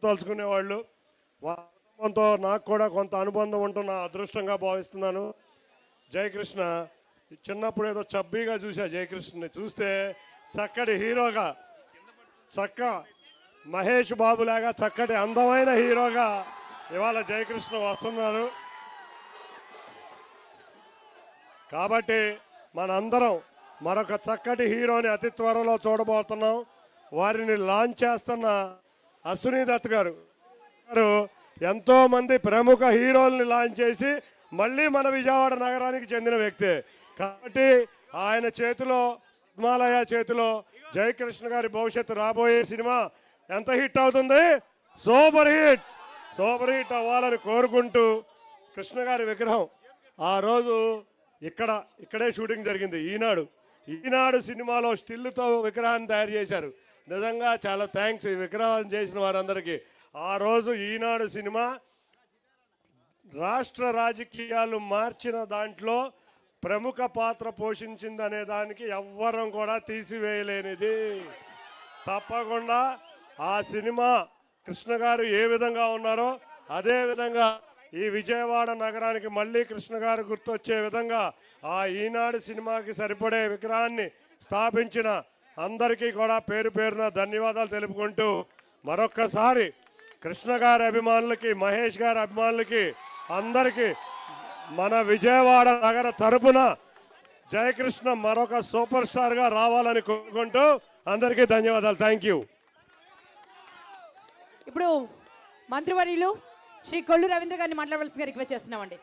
తలుచుకునేవాళ్ళు. వాళ్ళ కుటుంబంతో నాకు కూడా కొంత అనుబంధం ఉంటున్న అదృష్టంగా భావిస్తున్నాను. జయకృష్ణ చిన్నప్పుడు ఏదో చబ్బీగా చూసా జయకృష్ణని. చూస్తే చక్కటి హీరోగా, మహేష్ బాబులాగా చక్కటి అందమైన హీరోగా ఇవాళ జయకృష్ణ వస్తున్నారు. కాబట్టి మనందరం మరొక చక్కటి హీరోని అతి త్వరలో చూడబోతున్నాం. వారిని లాంచ్ చేస్తున్న అశ్విని దత్ గారు ఎంతోమంది ప్రముఖ హీరోల్ని లాంచ్ చేసి మళ్ళీ మన విజయవాడ నగరానికి చెందిన వ్యక్తే. కాబట్టి ఆయన చేతిలో, హిమాలయ చేతిలో జయకృష్ణ గారి భవిష్యత్తు రాబోయే సినిమా ఎంత హిట్ అవుతుంది? సూపర్ హిట్, సూపర్ హిట్ అవ్వాలని కోరుకుంటూ, కృష్ణ గారి విగ్రహం ఆ రోజు ఇక్కడే షూటింగ్ జరిగింది. ఈనాడు సినిమాలో స్టిల్తో విగ్రహాన్ని తయారు చేశారు. నిజంగా చాలా థ్యాంక్స్ ఈ విగ్రహం చేసిన వారందరికీ. ఆ రోజు ఈనాడు సినిమా రాష్ట్ర రాజకీయాలు మార్చిన దాంట్లో ప్రముఖ పాత్ర పోషించింది అనే దానికి ఎవ్వరం కూడా తీసివేయలేనిది. తప్పకుండా ఆ సినిమా కృష్ణ గారు ఏ విధంగా ఉన్నారో అదే విధంగా ఈ విజయవాడ నగరానికి మళ్ళీ కృష్ణ గారు గుర్తొచ్చే విధంగా ఆ ఈనాడు సినిమాకి సరిపడే విగ్రహాన్ని స్థాపించిన అందరికీ కూడా పేరు పేరున ధన్యవాదాలు తెలుపుకుంటూ, మరొక్కసారి కృష్ణ గారి అభిమానులకి, మహేష్ గారి అభిమానులకి అందరికీ మన విజయవాడ నగర తరపున జయకృష్ణ మరొక సూపర్ స్టార్గా రావాలని కోరుకుంటూ అందరికీ ధన్యవాదాలు. Thank you. ఇప్పుడు మంత్రివర్యులు శ్రీ కొల్లు రవీంద్ర గారిని మాట్లాడవలసిందిగా రిక్వెస్ట్ చేస్తున్నామండి.